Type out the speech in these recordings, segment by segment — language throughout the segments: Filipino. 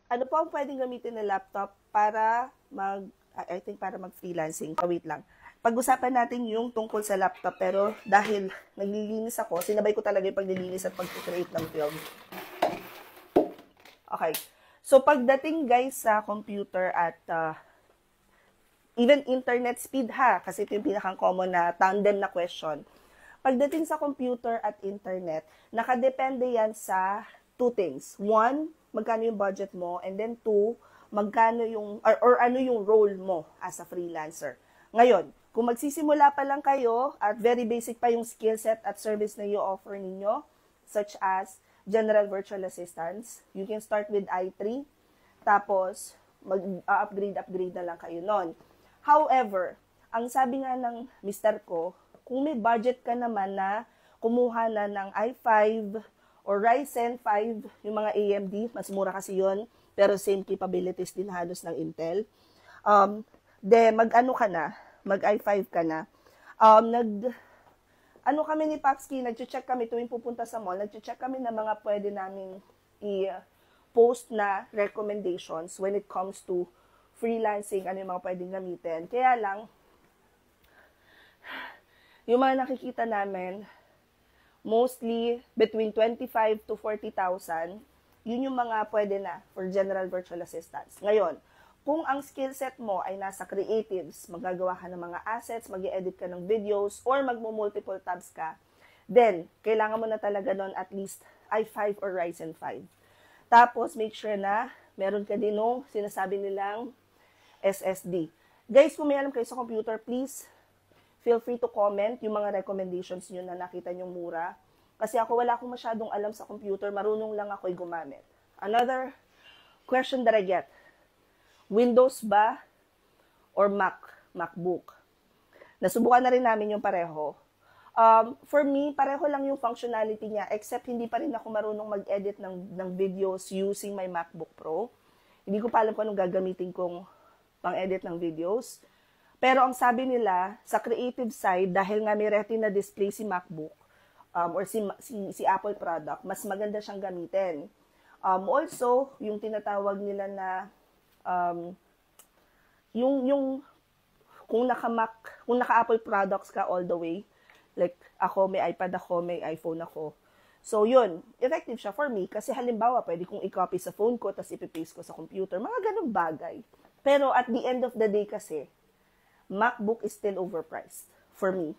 Ano po ang pwedeng gamitin na laptop para para mag-freelancing? Wait lang. Pag-usapan natin yung tungkol sa laptop, pero dahil naglilinis ako, sinabay ko talaga yung paglilinis at pag-create ng film. Okay. So, pagdating guys sa computer at even internet speed ha, kasi ito yung pinakang-common na tandem na question. Pagdating sa computer at internet, nakadepende yan sa two things. One, magkano yung budget mo, and then two, magkano yung, or ano yung role mo as a freelancer. Ngayon, kung magsisimula pa lang kayo at very basic pa yung skill set at service na i-offer ninyo, such as general virtual assistants, you can start with i3, tapos mag-upgrade na lang kayo nun. However, ang sabi nga ng mister ko, kung may budget ka naman na kumuha na ng i5 or Ryzen 5, yung mga AMD, mas mura kasi yun, pero same capabilities din halos ng Intel. Mag-ano ka na, mag-i5 ka na. Ano kami ni Paxki, nag-check kami tuwing pupunta sa mall, nag-check kami na mga pwede namin i-post na recommendations when it comes to freelancing, ano yung mga pwedeng gamitin. Kaya lang, yung mga nakikita namin, mostly between 25 to 40,000, yun yung mga pwede na for general virtual assistants. Ngayon, kung ang skill set mo ay nasa creatives, magagawa ka ng mga assets, mag-edit ka ng videos, or magmo-multiple tabs ka, then, kailangan mo na talaga nun at least i5 or Ryzen 5. Tapos, make sure na meron ka din nung sinasabi nilang SSD. Guys, kung may alam kayo sa computer, please feel free to comment yung mga recommendations nyo na nakita nyo mura. Kasi ako wala akong masyadong alam sa computer, marunong lang ako'y gumamit. Another question that I get, Windows ba or MacBook? Nasubukan na rin namin yung pareho. For me, pareho lang yung functionality niya, except hindi pa rin ako marunong mag-edit ng videos using my MacBook Pro. Hindi ko pa alam kung anong gagamitin kong pang-edit ng videos. Pero ang sabi nila, sa creative side, dahil nga may retina display si MacBook, or si Apple product, mas maganda siyang gamitin. Also, yung tinatawag nila na, kung naka-Apple products ka all the way, like ako, may iPad ako, may iPhone ako. So, yun, effective siya for me, kasi halimbawa, pwede kong i-copy sa phone ko, tapos ipipaste ko sa computer, mga ganong bagay. Pero at the end of the day kasi, MacBook is still overpriced for me.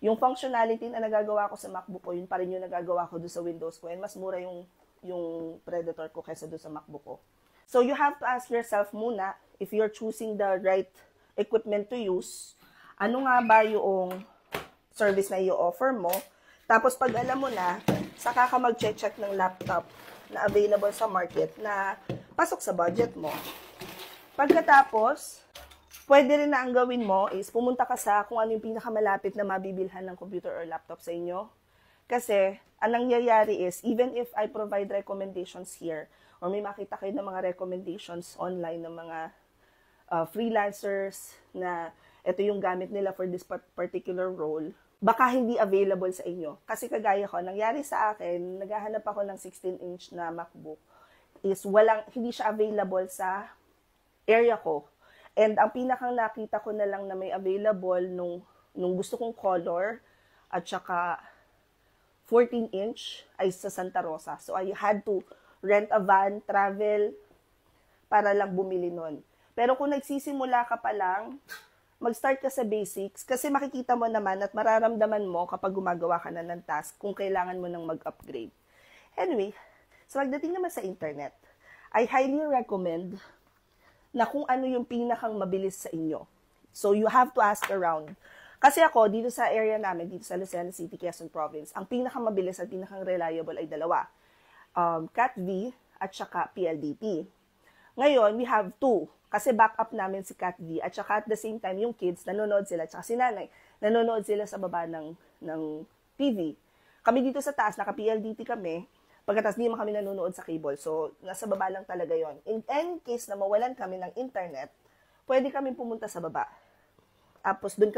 Yung functionality na nagagawa ko sa MacBook ko, yun pa rin yung nagagawa ko doon sa Windows ko, and mas mura yung Predator ko kaysa doon sa MacBook ko. So you have to ask yourself muna, if you're choosing the right equipment to use, ano nga ba yung service na i-offer mo? Tapos pag alam mo na, saka ka mag-check ng laptop na available sa market na pasok sa budget mo. Pagkatapos, pwede rin na ang gawin mo is pumunta ka sa kung ano yung pinakamalapit na mabibilhan ng computer or laptop sa inyo. Kasi, ang nangyayari is, even if I provide recommendations here, or may makita kayo ng mga recommendations online ng mga freelancers na ito yung gamit nila for this particular role, baka hindi available sa inyo. Kasi kagaya ko, nangyari sa akin, naghahanap ako ng 16-inch na MacBook, is hindi siya available sa area ko. And ang pinakang nakita ko na lang na may available nung gusto kong color at saka 14-inch ay sa Santa Rosa. So I had to rent a van, travel, para lang bumili nun. Pero kung nagsisimula ka pa lang, mag-start ka sa basics kasi makikita mo naman at mararamdaman mo kapag gumagawa ka na ng task kung kailangan mo nang mag-upgrade. Anyway, so pagdating naman sa internet, I highly recommend na kung ano yung pinakang mabilis sa inyo. So, you have to ask around. Kasi ako, dito sa area namin, dito sa Lucena City, Quezon Province, ang pinakang mabilis at pinakang reliable ay dalawa. CAT-V at saka PLDT. Ngayon, we have two. Kasi backup namin si CAT-V at saka at the same time, yung kids, nanonood sila, at saka si nanay, nanonood sila sa baba ng TV. Kami dito sa taas, naka-PLDT kami, pagkatapos hindi naman kami nanonood sa cable. So, nasa baba lang talaga yon. In any case na mawalan kami ng internet, pwede kami pumunta sa baba. Tapos, doon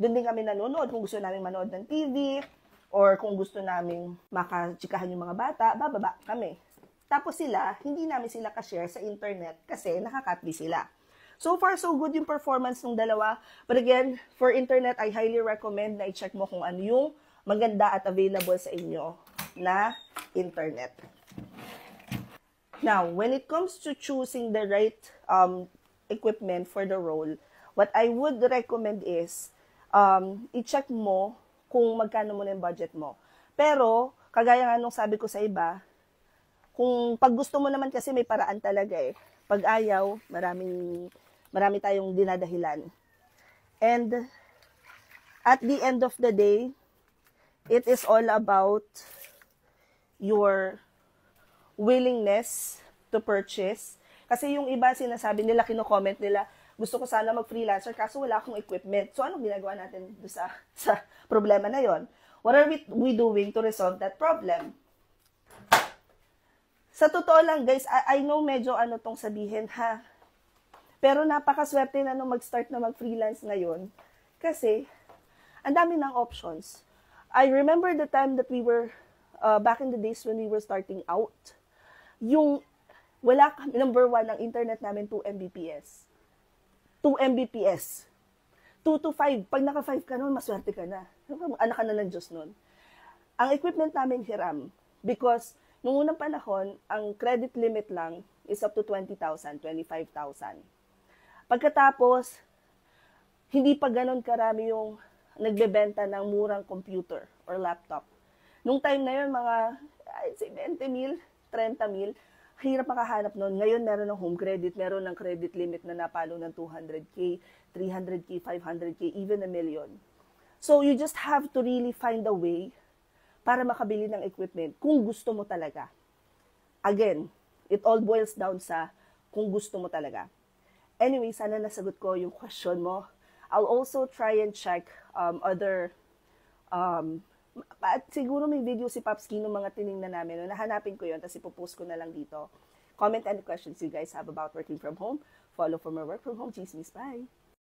din kami nanonood kung gusto namin manood ng TV, or kung gusto namin makachikahan yung mga bata, bababa kami. Tapos sila, hindi namin sila ka-share sa internet kasi nakakatli sila. So far, so good yung performance ng dalawa. But again, for internet, I highly recommend na i-check mo kung ano yung maganda at available sa inyo na internet. Now, when it comes to choosing the right equipment for the role, what I would recommend is i-check mo kung magkano mo na yung budget mo. Pero, kagaya nga nung sabi ko sa iba, kung pag gusto mo naman kasi may paraan talaga eh. Pag ayaw, marami tayong dinadahilan. And at the end of the day, it is all about your willingness to purchase. Kasi yung iba sinasabi nila, kino-comment nila, gusto ko sana mag-freelancer kaso wala akong equipment. So anong ginagawa natin sa problema na yon? What are we doing to resolve that problem? Sa totoo lang guys, I know medyo ano tong sabihin ha. Pero napakaswerte na nung mag-start na mag-freelance ngayon. Kasi, ang dami ng options. I remember the time that we were, back in the days when we were starting out, yung, wala kami, number 1, ang internet namin 2 Mbps. 2 Mbps. 2 to 5. Pag naka 5 ka nun, maswerte ka na. Anak ka na ng Diyos nun. Ang equipment namin hiram. Because, nung unang panahon, ang credit limit lang is up to 20,000, 25,000. Pagkatapos, hindi pa ganun karami yung nagbebenta ng murang computer or laptop. Nung time na yun, mga, I'd say 20,000, 30,000, hirap makahanap nun. Ngayon, meron ng home credit, meron ng credit limit na napalo ng 200K, 300K, 500K, even a million. So, you just have to really find a way para makabili ng equipment kung gusto mo talaga. Again, it all boils down sa kung gusto mo talaga. Anyway, sana nasagot ko yung question mo. I'll also try and check other, at siguro may video si Popski ng mga tiningnan namin. No? Nahanapin ko yun, tapos ipopost ko na lang dito. Comment any questions you guys have about working from home. Follow for more work from home. Chismis. Bye!